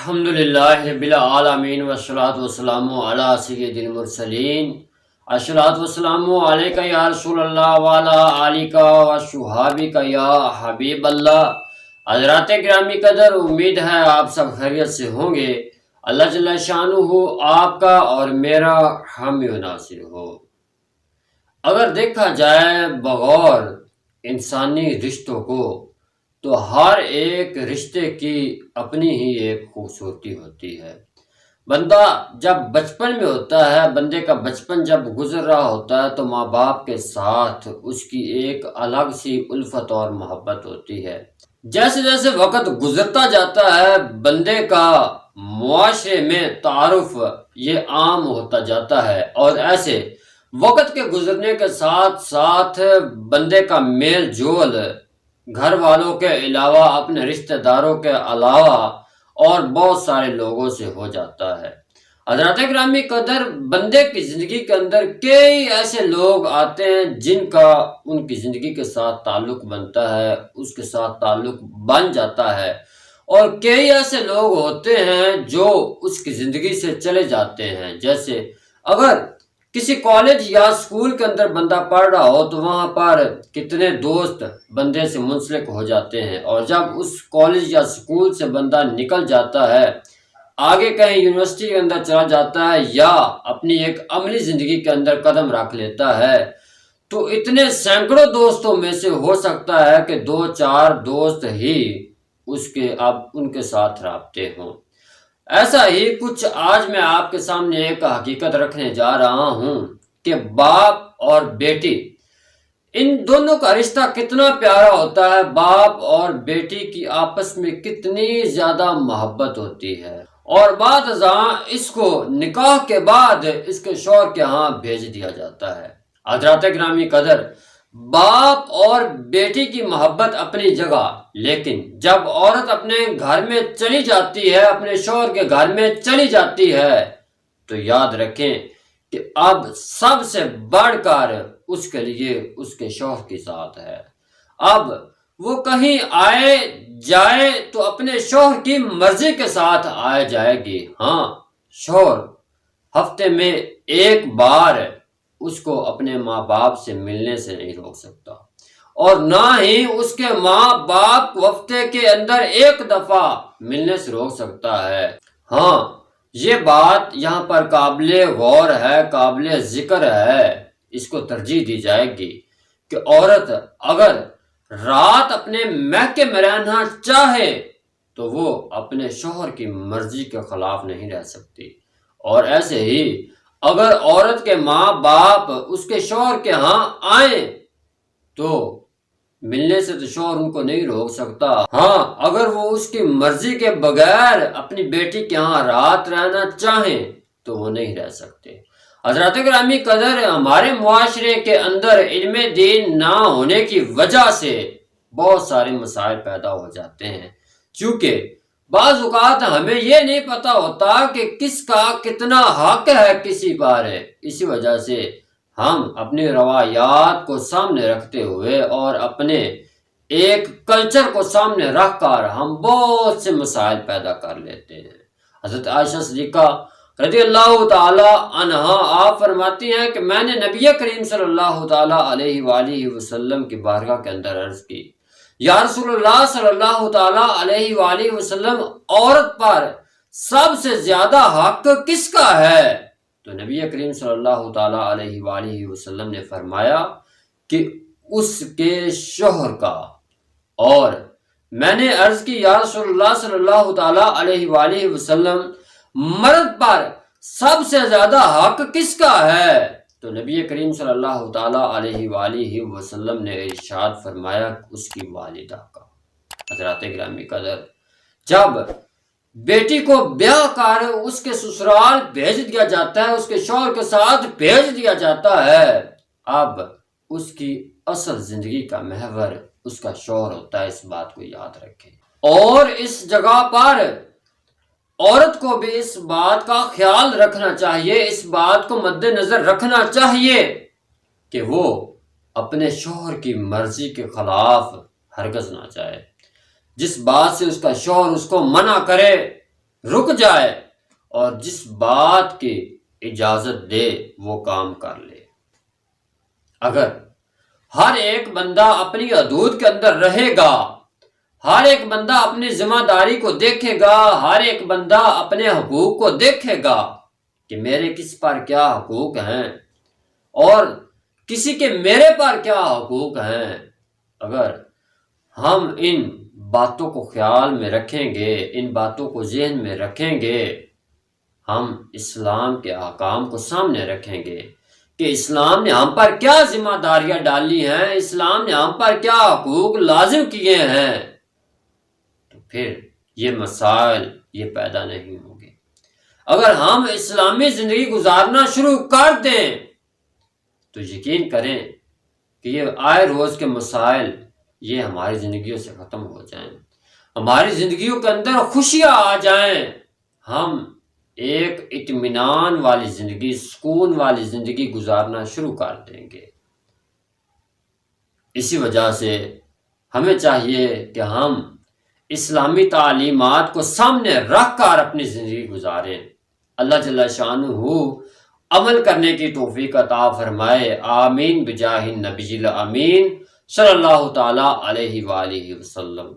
الحمدللہ رب العالمین والصلاة والسلام علی سید المرسلین الصلاة والسلام علیکہ یا رسول اللہ وعلی آلکہ وصحابکہ یا حبیب اللہ۔ حضرات گرامی قدر، امید ہے آپ سب خیریت سے ہوں گے۔ اللہ جل شانہ آپ کا اور میرا حامی و ناصر ہو۔ اگر دیکھا جائے بغور انسانی رشتوں کو تو ہر ایک رشتے کی اپنی ہی ایک خوبصورتی ہوتی ہے۔ بندہ جب بچپن میں ہوتا ہے، بندے کا بچپن جب گزر رہا ہوتا ہے تو ماں باپ کے ساتھ اس کی ایک الگ سی الفت اور محبت ہوتی ہے۔ جیسے جیسے وقت گزرتا جاتا ہے، بندے کا معاشرے میں تعارف یہ عام ہوتا جاتا ہے، اور ایسے وقت کے گزرنے کے ساتھ ساتھ بندے کا میل جول گھر والوں کے علاوہ، اپنے رشتہ داروں کے علاوہ اور بہت سارے لوگوں سے ہو جاتا ہے۔ حضرات گرامی قدر، بندے کی زندگی کے اندر کئی ایسے لوگ آتے ہیں جن کا ان کی زندگی کے ساتھ تعلق بنتا ہے، اس کے ساتھ تعلق بن جاتا ہے، اور کئی ایسے لوگ ہوتے ہیں جو اس کی زندگی سے چلے جاتے ہیں۔ جیسے اگر کسی کالج یا اسکول کے اندر بندہ پڑھ رہا ہو تو وہاں پر کتنے دوست بندے سے منسلک ہو جاتے ہیں، اور جب اس کالج یا اسکول سے بندہ نکل جاتا ہے، آگے کہیں یونیورسٹی کے اندر چلا جاتا ہے یا اپنی ایک عملی زندگی کے اندر قدم رکھ لیتا ہے، تو اتنے سینکڑوں دوستوں میں سے ہو سکتا ہے کہ 2-4 دوست ہی اس کے اب ان کے ساتھ رابطے ہوں۔ ایسا ہی کچھ آج میں آپ کے سامنے ایک حقیقت رکھنے جا رہا ہوں کہ باپ اور بیٹی، ان دونوں کا رشتہ کتنا پیارا ہوتا ہے۔ باپ اور بیٹی کی آپس میں کتنی زیادہ محبت ہوتی ہے، اور بعد ازاں اس کو نکاح کے بعد اس کے شوہر کے ہاں بھیج دیا جاتا ہے۔ حضرات گرامی قدر، باپ اور بیٹی کی محبت اپنی جگہ، لیکن جب عورت اپنے گھر میں چلی جاتی ہے، اپنے شوہر کے گھر میں چلی جاتی ہے، تو یاد رکھیں کہ اب سب سے بڑھ کر اس کے لیے اس کے شوہر کی ذات ہے۔ اب وہ کہیں آئے جائے تو اپنے شوہر کی مرضی کے ساتھ آئے جائے گی۔ ہاں، شوہر ہفتے میں ایک بار اس کو اپنے ماں باپ سے ملنے سے نہیں روک سکتا، اور نہ ہی اس کے ماں باپ کو ہفتے کے اندر ایک دفعہ ملنے سے روک سکتا ہے۔ ہاں، یہ بات یہاں پر قابل غور ہے، قابل ذکر ہے، اس کو ترجیح دی جائے گی کہ عورت اگر رات اپنے میکے میں رہنا چاہے تو وہ اپنے شوہر کی مرضی کے خلاف نہیں رہ سکتی، اور ایسے ہی اگر عورت کے ماں باپ اس کے شوہر کے ہاں آئیں تو ملنے سے تو شوہر ان کو نہیں روک سکتا۔ ہاں، اگر وہ اس کی مرضی کے بغیر اپنی بیٹی کے ہاں رات رہنا چاہیں تو وہ نہیں رہ سکتے۔ حضرات گرامی قدر، ہمارے معاشرے کے اندر علم دین نہ ہونے کی وجہ سے بہت سارے مسائل پیدا ہو جاتے ہیں، چونکہ بعض اوقات ہمیں یہ نہیں پتا ہوتا کہ کس کا کتنا حق ہے کسی پر۔ اسی وجہ سے ہم اپنی روایات کو سامنے رکھتے ہوئے اور اپنے ایک کلچر کو سامنے رکھ کر ہم بہت سے مسائل پیدا کر لیتے ہیں۔ حضرت عائشہ صدیقہ رضی اللہ تعالی عنہا آپ فرماتی ہیں کہ میں نے نبی کریم صلی اللہ تعالی علیہ وآلہ وسلم کی بارگاہ کے اندر عرض کی، یا رسول اللہ صلی اللہ تعالی علیہ وآلہ وسلم، عورت پر سب سے زیادہ حق کس کا ہے؟ تو نبی کریم صلی اللہ تعالی علیہ وآلہ وسلم نے فرمایا کہ اس کے شوہر کا۔ اور میں نے عرض کی، یا رسول اللہ صلی اللہ تعالی علیہ وآلہ وسلم، مرد پر سب سے زیادہ حق کس کا ہے؟ تو نبی کریم صلی اللہ تعالی علیہ وآلہ وسلم نے ارشاد فرمایا اس کی والدہ کا۔ حضرات گرامی قدر، جب بیٹی کو بیاہ کر اس کے سسرال بھیج دیا جاتا ہے، اس کے شوہر کے ساتھ بھیج دیا جاتا ہے، اب اس کی اصل زندگی کا محور اس کا شوہر ہوتا ہے، اس بات کو یاد رکھیں۔ اور اس جگہ پر عورت کو بھی اس بات کا خیال رکھنا چاہیے، اس بات کو مد نظر رکھنا چاہیے کہ وہ اپنے شوہر کی مرضی کے خلاف ہرگز نہ جائے۔ جس بات سے اس کا شوہر اس کو منع کرے رک جائے اور جس بات کی اجازت دے وہ کام کر لے۔ اگر ہر ایک بندہ اپنی حدود کے اندر رہے گا، ہر ایک بندہ اپنی ذمہ داری کو دیکھے گا، ہر ایک بندہ اپنے حقوق کو دیکھے گا کہ میرے کس پر کیا حقوق ہیں اور کسی کے میرے پر کیا حقوق ہیں، اگر ہم ان باتوں کو خیال میں رکھیں گے، ان باتوں کو ذہن میں رکھیں گے، ہم اسلام کے احکام کو سامنے رکھیں گے کہ اسلام نے ہم پر کیا ذمہ داریاں ڈالی ہیں، اسلام نے ہم پر کیا حقوق لازم کیے ہیں، تو پھر یہ مسائل یہ پیدا نہیں ہوں گے۔ اگر ہم اسلامی زندگی گزارنا شروع کر دیں تو یقین کریں کہ یہ آئے روز کے مسائل یہ ہماری زندگیوں سے ختم ہو جائیں، ہماری زندگیوں کے اندر خوشیاں آ جائیں، ہم ایک اطمینان والی زندگی، سکون والی زندگی گزارنا شروع کر دیں گے۔ اسی وجہ سے ہمیں چاہیے کہ ہم اسلامی تعلیمات کو سامنے رکھ کر اپنی زندگی گزاریں۔ اللہ جل شانہ عمل کرنے کی توفیق عطا فرمائے، آمین بجاہ النبی الامین صلی اللہ تعالی علیہ وآلہ وسلم۔